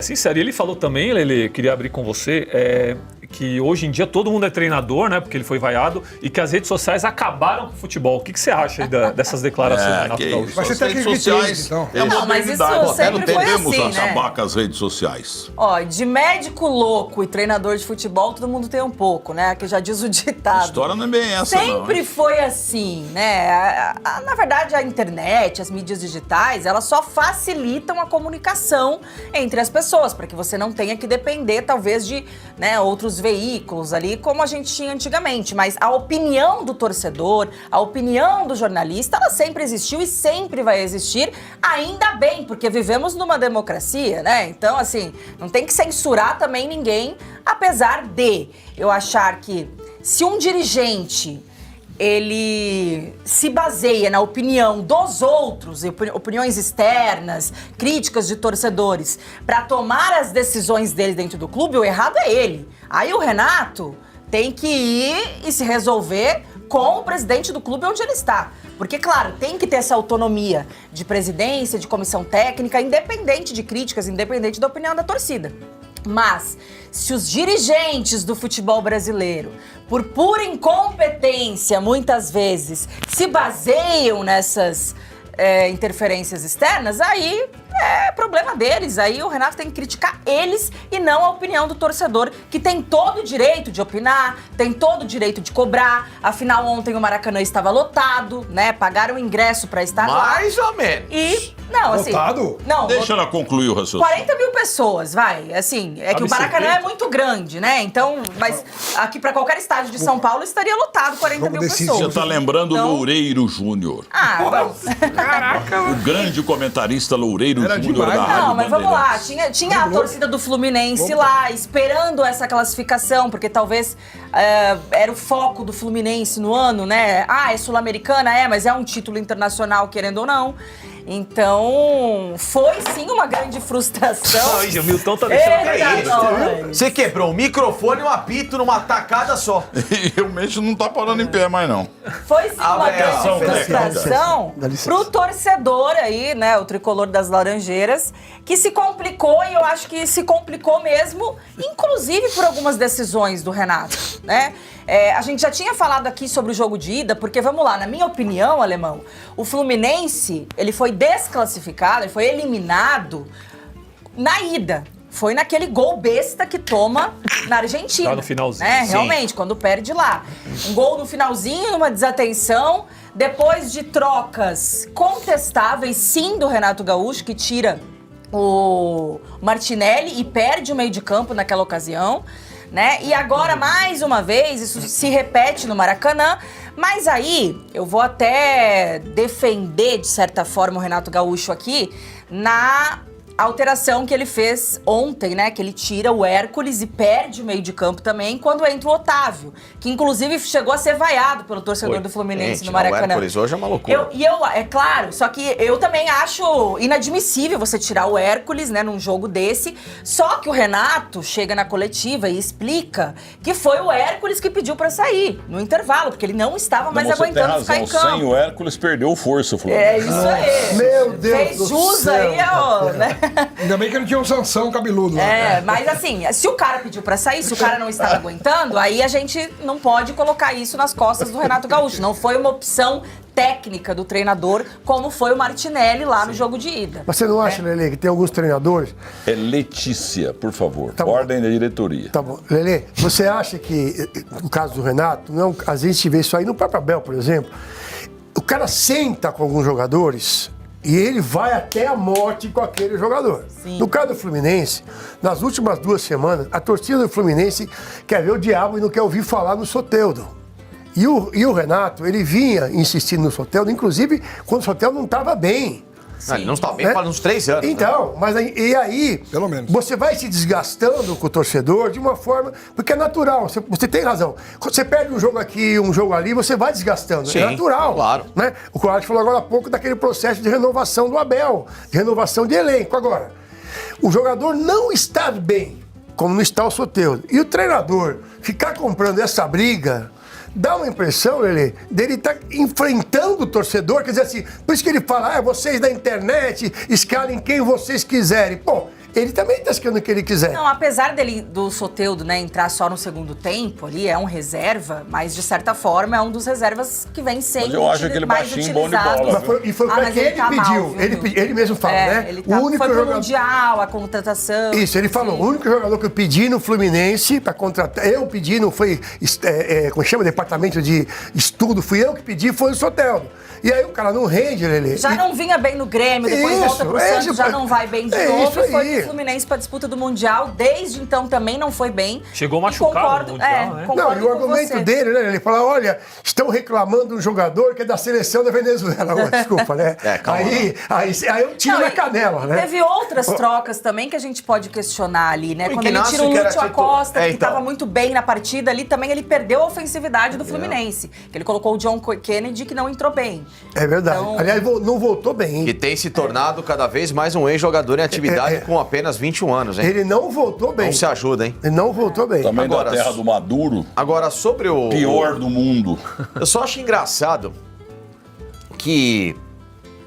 Sincero, ele falou também, Lelê, queria abrir com você, que hoje em dia todo mundo é treinador, né? Porque ele foi vaiado, e que as redes sociais acabaram com o futebol. O que você acha aí dessas declarações do Renato Gaúcho? Mas você tem redes que sociais então. é Não, mas isso modernidade. sempre Não foi devemos assim, né? acabar com as redes sociais. Ó, de médico louco e treinador de futebol, todo mundo tem um pouco, né? Que já diz o A ditado. história não é bem essa, Sempre foi assim, né? Na verdade, a internet, as mídias digitais, elas só facilitam a comunicação entre as pessoas, para que você não tenha que depender, talvez, de outros veículos ali, como a gente tinha antigamente. Mas a opinião do torcedor, a opinião do jornalista, ela sempre existiu e sempre vai existir, ainda bem, porque vivemos numa democracia, né? Então, assim, não tem que censurar também ninguém, apesar de eu achar que se um dirigente ele se baseia na opinião dos outros, opiniões externas, críticas de torcedores, para tomar as decisões dele dentro do clube, o errado é ele. Aí o Renato tem que ir e se resolver com o presidente do clube onde ele está. Porque, claro, tem que ter essa autonomia de presidência, de comissão técnica, independente de críticas, independente da opinião da torcida. Mas, se os dirigentes do futebol brasileiro, por pura incompetência, muitas vezes, se baseiam nessas interferências externas, aí é problema deles. Aí o Renato tem que criticar eles e não a opinião do torcedor, que tem todo o direito de opinar, tem todo o direito de cobrar. Afinal, ontem o Maracanã estava lotado, né? Pagaram o ingresso para estar lá. Mais ou menos. E, não, assim... Lotado? Não, Deixa ela concluir o raciocínio. 40 mil pessoas, vai. Assim, é que o Maracanã é muito grande, né? Então, mas aqui pra qualquer estádio de São Paulo estaria lotado 40 mil decisivo. pessoas. Você tá lembrando Então- Loureiro Júnior. Ah, vamos. O grande comentarista Loureiro Era Júnior demais. da Rádio Não, mas vamos lá. Bandeirantes. Tinha a torcida do Fluminense lá, esperando essa classificação, porque talvez era o foco do Fluminense no ano, né? Ah, é sul-americana? Mas é um título internacional, querendo ou não. Então, foi sim uma grande frustração. Ai, o Milton tá deixando Eita, cair. nós. Você quebrou o microfone e um apito numa tacada só. E realmente não tá parando em pé mais, não. Foi sim uma Abração, grande frustração Dá licença. pro torcedor aí, né, o tricolor das Laranjeiras, que se complicou, e eu acho que se complicou mesmo, inclusive por algumas decisões do Renato, né? A gente já tinha falado aqui sobre o jogo de ida, porque, vamos lá, na minha opinião, Alemão, o Fluminense, ele foi desclassificado, ele foi eliminado na ida. Foi naquele gol besta que toma na Argentina. Lá no finalzinho. Né? Sim. Realmente, quando perde lá. Um gol no finalzinho, numa desatenção, depois de trocas contestáveis, sim, do Renato Gaúcho, que tira o Martinelli e perde o meio de campo naquela ocasião, né? E agora, mais uma vez, isso se repete no Maracanã, mas aí eu vou até defender, de certa forma, o Renato Gaúcho aqui, na alteração que ele fez ontem, né? Que ele tira o Hércules e perde o meio de campo também, quando entra o Otávio, que inclusive chegou a ser vaiado pelo torcedor do Fluminense no Maracanã. O Hércules hoje é uma loucura. É claro, só que eu também acho inadmissível você tirar o Hércules, né, num jogo desse. Só que o Renato chega na coletiva e explica que foi o Hércules que pediu pra sair no intervalo, porque ele não estava mais aguentando ficar em campo. Sem o Hércules perdeu força, o Flamengo. É isso aí. Meu Deus Fez do jus céu. aí, ó, né? Ainda bem que não tinha um Sansão cabeludo lá. Mas assim, se o cara pediu pra sair, se o cara não estava aguentando, aí a gente não pode colocar isso nas costas do Renato Gaúcho. Não foi uma opção técnica do treinador, como foi o Martinelli lá no jogo de ida. Mas você não acha, Lelê, que tem alguns treinadores... É Letícia, por favor. Tá bom. Ordem da diretoria. Tá bom. Lelê, você acha que, no caso do Renato, não, às vezes a gente vê isso aí no próprio Abel, por exemplo, o cara senta com alguns jogadores e ele vai até a morte com aquele jogador. Sim. No caso do Fluminense, nas últimas 2 semanas, a torcida do Fluminense quer ver o diabo e não quer ouvir falar no Soteldo. E o Renato, ele vinha insistindo no Soteldo, inclusive quando o Soteldo não estava bem. Não, ele não está bem faz uns 3 anos. Então, mas aí, Pelo menos. você vai se desgastando com o torcedor de uma forma, porque é natural, você tem razão. Quando você perde um jogo aqui, um jogo ali, você vai desgastando, Sim, é natural. claro. Né? O Coates falou agora há pouco daquele processo de renovação do Abel, de renovação de elenco. Agora, o jogador não está bem, como não está o Soteldo. E o treinador ficar comprando essa briga... Dá uma impressão, Lelê, dele estar enfrentando o torcedor, quer dizer assim, por isso que ele fala, vocês da internet escalem quem vocês quiserem. Pô, ele também tá escrevendo o que ele quiser. Não, apesar do Soteldo, né, entrar só no segundo tempo ali, é um reserva, mas de certa forma é um dos reservas que vem sendo Mas eu acho aquele mais baixinho bom de utilizado. bola, E foi pra mas que ele tá pediu. mal, viu? Ele mesmo fala, né? Ele tá, foi pro Mundial, a contratação. Isso, ele falou, o único jogador que eu pedi no Fluminense para contratar, eu pedi, não foi, como chama, departamento de estudo, fui eu que pedi, foi o Soteldo. E aí o cara não rende, Lelê. Já não vinha bem no Grêmio, depois volta pro Santos, já não vai bem de novo. E foi pro Fluminense pra disputa do Mundial. Desde então também não foi bem. Chegou machucado no Mundial, né? Não, e o argumento dele, né? Ele fala, olha, estão reclamando de um jogador que é da seleção da Venezuela. Desculpa, né? Calma. Aí eu tiro na canela, né? Teve outras trocas também que a gente pode questionar ali, né? Quando ele tira o que era Lúcio Acosta, que então. tava muito bem na partida ali, também ele perdeu a ofensividade do Fluminense. Que ele colocou o John Kennedy, que não entrou bem. É verdade. Então, Aliás, não voltou bem, hein? Que tem se tornado cada vez mais um ex-jogador em atividade com apenas 21 anos, hein? Ele não voltou bem. Não se ajuda, hein? Ele não voltou bem. Também Agora, da terra do Maduro, Agora, sobre o... pior do mundo. Eu só acho engraçado que...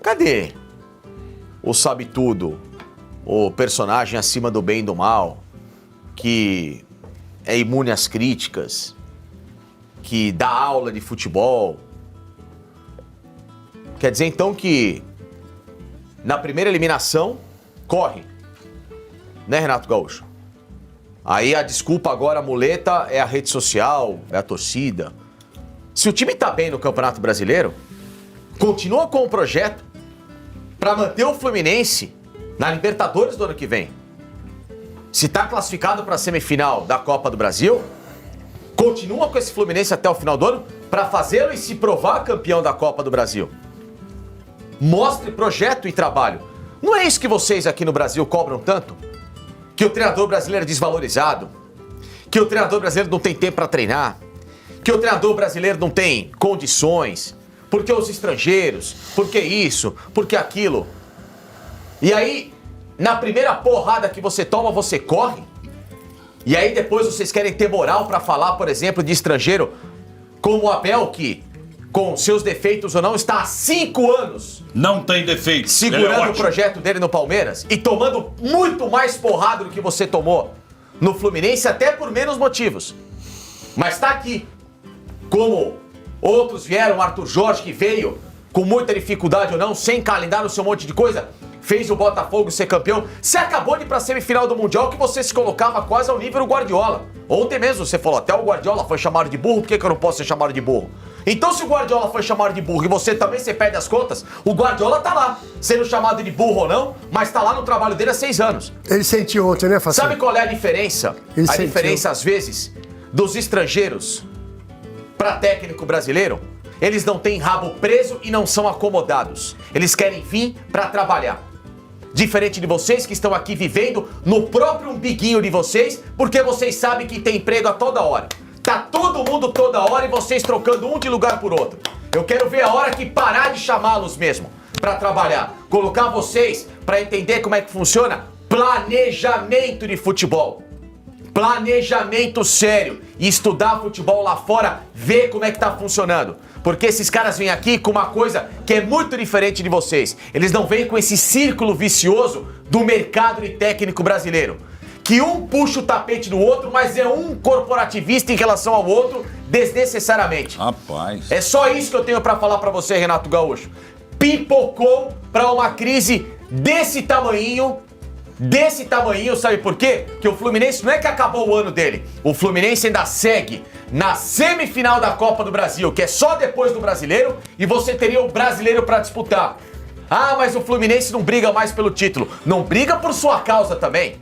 Cadê o sabe tudo, o personagem acima do bem e do mal, que é imune às críticas, que dá aula de futebol? Quer dizer, então, que na primeira eliminação, corre. Né, Renato Gaúcho? Aí a desculpa agora, a muleta, é a rede social, é a torcida. Se o time tá bem no Campeonato Brasileiro, continua com o projeto para manter o Fluminense na Libertadores do ano que vem. Se tá classificado para a semifinal da Copa do Brasil, continua com esse Fluminense até o final do ano para fazê-lo e se provar campeão da Copa do Brasil. Mostre projeto e trabalho. Não é isso que vocês aqui no Brasil cobram tanto? Que o treinador brasileiro é desvalorizado, que o treinador brasileiro não tem tempo para treinar, que o treinador brasileiro não tem condições, porque os estrangeiros, porque isso, porque aquilo. E aí, na primeira porrada que você toma, você corre. E aí depois vocês querem ter moral para falar, por exemplo, de estrangeiro como o Abel, que, com seus defeitos ou não, está há 5 anos Não tem defeito. segurando o projeto dele no Palmeiras e tomando muito mais porrada do que você tomou no Fluminense, até por menos motivos. Mas tá aqui. Como outros vieram, o Arthur Jorge, que veio com muita dificuldade ou não, sem calendário, seu monte de coisa, fez o Botafogo ser campeão. Você acabou de ir pra semifinal do Mundial, que você se colocava quase ao nível do Guardiola. Ontem mesmo você falou, até o Guardiola foi chamado de burro, por que eu não posso ser chamado de burro? Então, se o Guardiola foi chamado de burro e você também, você perde as contas, o Guardiola tá lá, sendo chamado de burro ou não, mas tá lá no trabalho dele há 6 anos. Ele sentiu ontem, né, Facinho? Sabe qual é a diferença? Ele A sentiu. diferença, às vezes, dos estrangeiros para técnico brasileiro? Eles não têm rabo preso e não são acomodados. Eles querem vir para trabalhar. Diferente de vocês que estão aqui vivendo no próprio umbiguinho de vocês, porque vocês sabem que tem emprego a toda hora. Tá todo mundo toda hora e vocês trocando um de lugar por outro. Eu quero ver a hora que parar de chamá-los mesmo para trabalhar. Colocar vocês para entender como é que funciona planejamento de futebol. Planejamento sério. E estudar futebol lá fora, ver como é que tá funcionando. Porque esses caras vêm aqui com uma coisa que é muito diferente de vocês. Eles não vêm com esse círculo vicioso do mercado de técnico brasileiro. Que um puxa o tapete do outro, mas é um corporativista em relação ao outro desnecessariamente. Rapaz. É só isso que eu tenho pra falar pra você, Renato Gaúcho. Pipocou pra uma crise desse tamanhinho, sabe por quê? Que o Fluminense não é que acabou o ano dele. O Fluminense ainda segue na semifinal da Copa do Brasil, que é só depois do Brasileiro, e você teria o Brasileiro pra disputar. Ah, mas o Fluminense não briga mais pelo título. Não briga por sua causa também.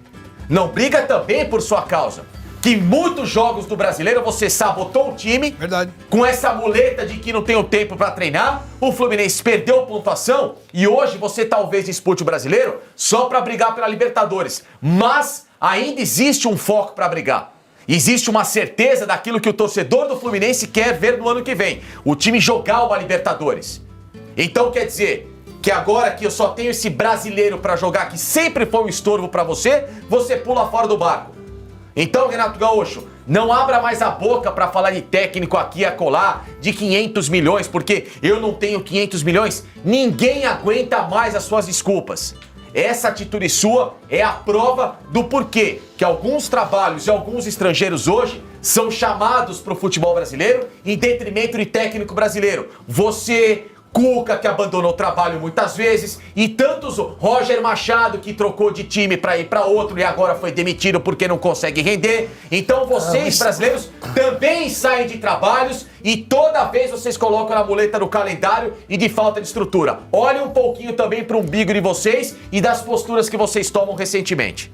Não briga também por sua causa. Que muitos jogos do Brasileiro você sabotou o time. Verdade. Com essa muleta de que não tem o tempo pra treinar. O Fluminense perdeu pontuação. E hoje você talvez dispute o Brasileiro só pra brigar pela Libertadores. Mas ainda existe um foco pra brigar. Existe uma certeza daquilo que o torcedor do Fluminense quer ver no ano que vem. O time jogar uma Libertadores. Então quer dizer que agora que eu só tenho esse brasileiro pra jogar, que sempre foi um estorvo pra você, você pula fora do barco. Então, Renato Gaúcho, não abra mais a boca pra falar de técnico aqui e acolá, de 500 milhões, porque eu não tenho 500 milhões. Ninguém aguenta mais as suas desculpas. essa atitude sua é a prova do porquê que alguns trabalhos e alguns estrangeiros hoje são chamados para o futebol brasileiro em detrimento de técnico brasileiro. Você, Cuca, que abandonou o trabalho muitas vezes, e tantos, Roger Machado, que trocou de time para ir para outro e agora foi demitido porque não consegue render. Então vocês, brasileiros, também saem de trabalhos e toda vez vocês colocam a muleta no calendário e de falta de estrutura. Olhem um pouquinho também para o umbigo de vocês e das posturas que vocês tomam recentemente.